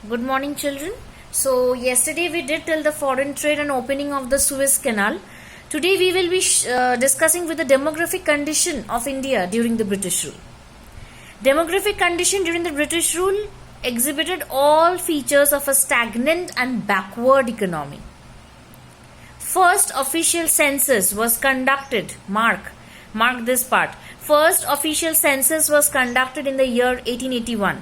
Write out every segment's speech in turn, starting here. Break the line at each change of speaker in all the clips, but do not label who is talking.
Good morning, children. So, yesterday we did till the foreign trade and opening of the Suez Canal. Today we will be discussing with the demographic condition of India during the British rule. Demographic condition during the British rule exhibited all features of a stagnant and backward economy. First official census was conducted. Mark this part. First official census was conducted in the year 1881.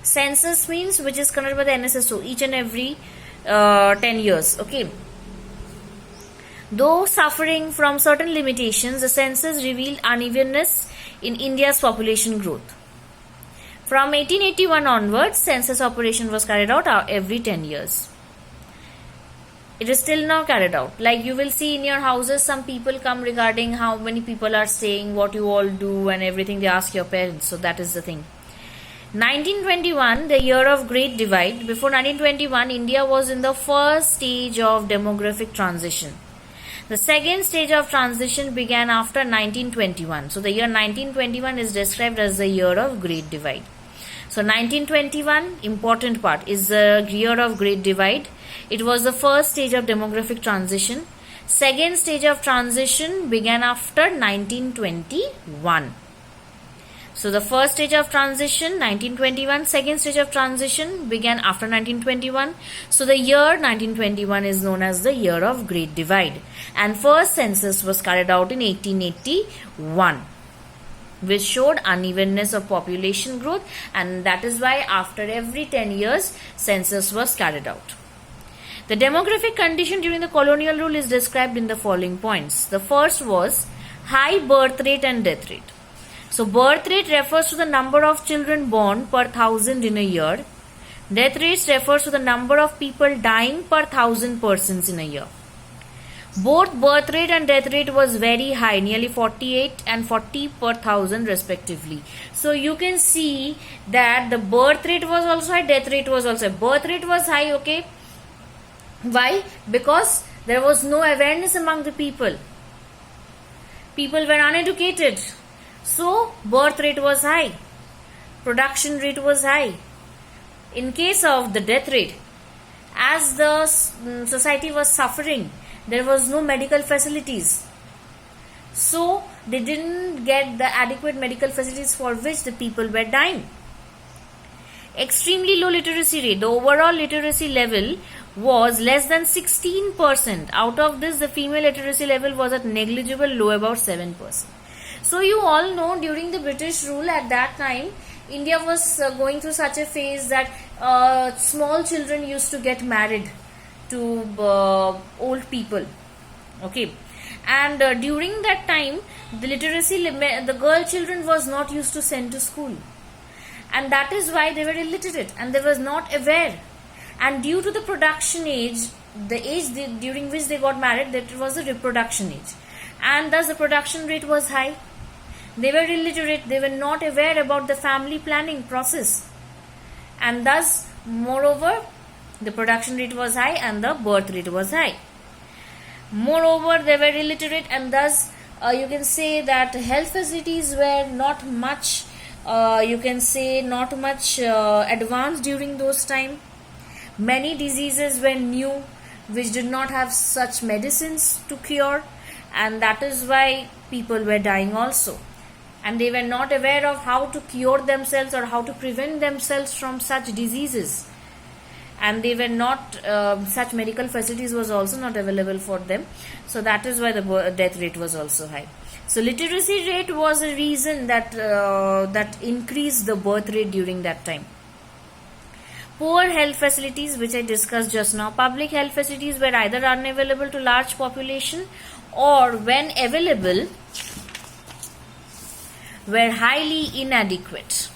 Census means which is conducted by the NSSO each and every 10 years. Okay. Though suffering from certain limitations, the census revealed unevenness in India's population growth. From 1881 onwards, census operation was carried out every 10 years. It is still now carried out. Like you will see in your houses, some people come regarding how many people are staying, what you all do and everything. They ask your parents. So that is the thing. 1921, the year of Great Divide. Before 1921, India was in the first stage of demographic transition. The second stage of transition began after 1921. So the year 1921 is described as the year of Great Divide. So 1921, important part, is the year of Great Divide. It was the first stage of demographic transition. Second stage of transition began after 1921. So the first stage of transition 1921, second stage of transition began after 1921. So the year 1921 is known as the year of Great Divide, and first census was carried out in 1881, which showed unevenness of population growth, and that is why after every 10 years census was carried out. The demographic condition during the colonial rule is described in the following points. The first was high birth rate and death rate. So birth rate refers to the number of children born per thousand in a year. Death rates refers to the number of people dying per thousand persons in a year. Both birth rate and death rate was very high, nearly 48 and 40 per thousand respectively. So you can see that the birth rate was also high, death rate was also high. Birth rate was high, okay. Why? Because there was no awareness among the people. People were uneducated. So, birth rate was high, production rate was high. In case of the death rate, as the society was suffering, there was no medical facilities. So, they didn't get the adequate medical facilities for which the people were dying. Extremely low literacy rate. The overall literacy level was less than 16%. Out of this, the female literacy level was at negligible low, about 7%. So you all know during the British rule at that time, India was going through such a phase that small children used to get married to old people. Okay, and during that time, the literacy, the girl children was not used to send to school, and that is why they were illiterate and they was not aware. And due to the production age, the age during which they got married, that was the reproduction age, and thus the production rate was high. They were illiterate, they were not aware about the family planning process, and thus moreover the production rate was high and the birth rate was high. Moreover, they were illiterate, and thus you can say that health facilities were not much advanced during those time. Many diseases were new which did not have such medicines to cure, and that is why people were dying also. And they were not aware of how to cure themselves or how to prevent themselves from such diseases. And they were not, such medical facilities was also not available for them. So that is why the death rate was also high. So literacy rate was a reason that that increased the birth rate during that time. Poor health facilities, which I discussed just now. Public health facilities were either unavailable to large population, or when available, were highly inadequate.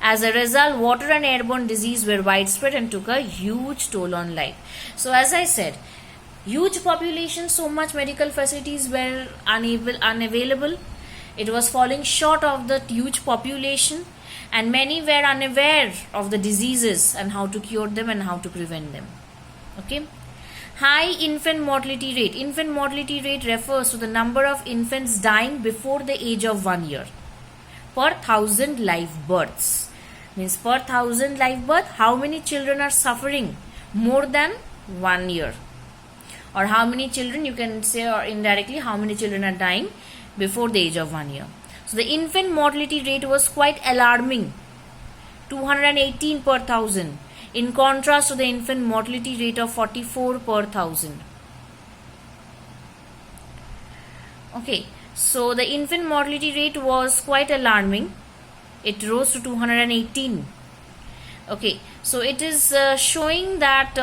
As a result, water and airborne disease were widespread and took a huge toll on life. So as I said, huge population, so much medical facilities were unavailable. It was falling short of the huge population, and many were unaware of the diseases and how to cure them and how to prevent them. Okay. High infant mortality rate. Infant mortality rate refers to the number of infants dying before the age of 1 year per 1,000 live births. means per 1,000 live birth, how many children are suffering more than 1 year, or how many children, you can say, or indirectly, how many children are dying before the age of 1 year. So the infant mortality rate was quite alarming, 218 per 1,000, in contrast to the infant mortality rate of 44 per 1,000. Okay, so the infant mortality rate was quite alarming. It rose to 218. Okay, so it is showing that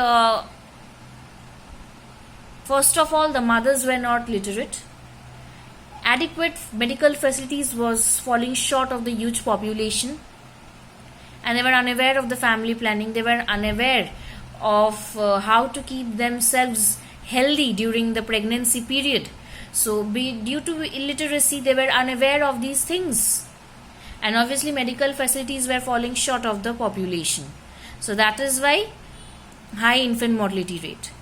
first of all, the mothers were not literate. Adequate medical facilities was falling short of the huge population, and they were unaware of the family planning. They were unaware of how to keep themselves healthy during the pregnancy period. So due to illiteracy, they were unaware of these things, and obviously medical facilities were falling short of the population. So that is why high infant mortality rate.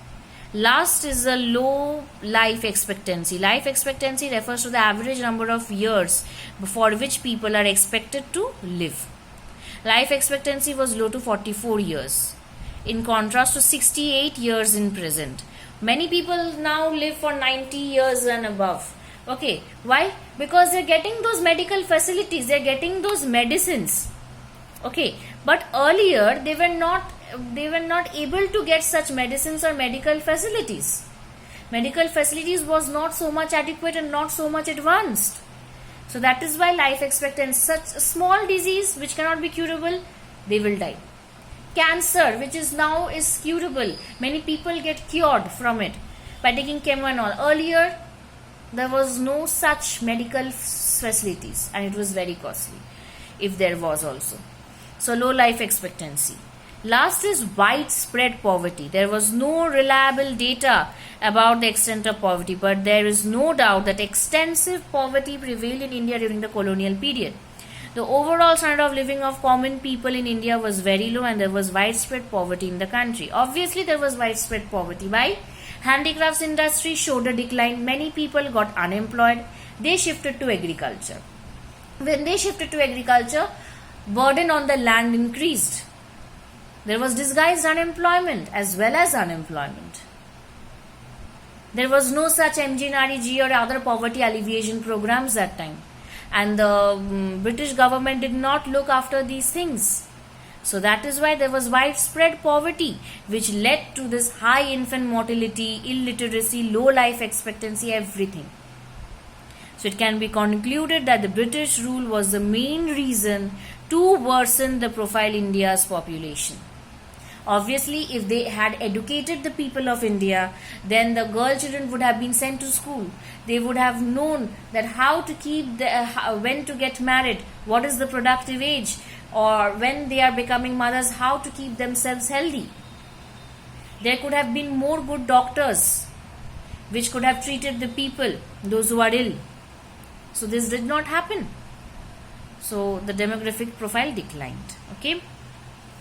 Last is the low life expectancy. Life expectancy refers to the average number of years for which people are expected to live. Life expectancy was low to 44 years, in contrast to 68 years in present. Many people now live for 90 years and above. Okay, why? Because they're getting those medical facilities, they're getting those medicines. Okay, but earlier they were not able to get such medicines or medical facilities. Medical facilities was not so much adequate and not so much advanced. So that is why life expectancy, such a small disease which cannot be curable, they will die. Cancer, which is now is curable, many people get cured from it by taking chemo and all. Earlier there was no such medical facilities, and it was very costly if there was also. So low life expectancy. Last is widespread poverty. There was no reliable data about the extent of poverty, but there is no doubt that extensive poverty prevailed in India during the colonial period. The overall standard of living of common people in India was very low, and there was widespread poverty in the country. Obviously, there was widespread poverty. Why? Handicrafts industry showed a decline. Many people got unemployed. They shifted to agriculture. When they shifted to agriculture, burden on the land increased. There was disguised unemployment as well as unemployment. There was no such MGNREG or other poverty alleviation programs that time. And the British government did not look after these things. So that is why there was widespread poverty, which led to this high infant mortality, illiteracy, low life expectancy, everything. So it can be concluded that the British rule was the main reason to worsen the profile India's population. Obviously, if they had educated the people of India, then the girl children would have been sent to school. They would have known that how to keep when to get married, what is the productive age, or when they are becoming mothers, how to keep themselves healthy. There could have been more good doctors, which could have treated the people, those who are ill. So this did not happen. So the demographic profile declined. Okay.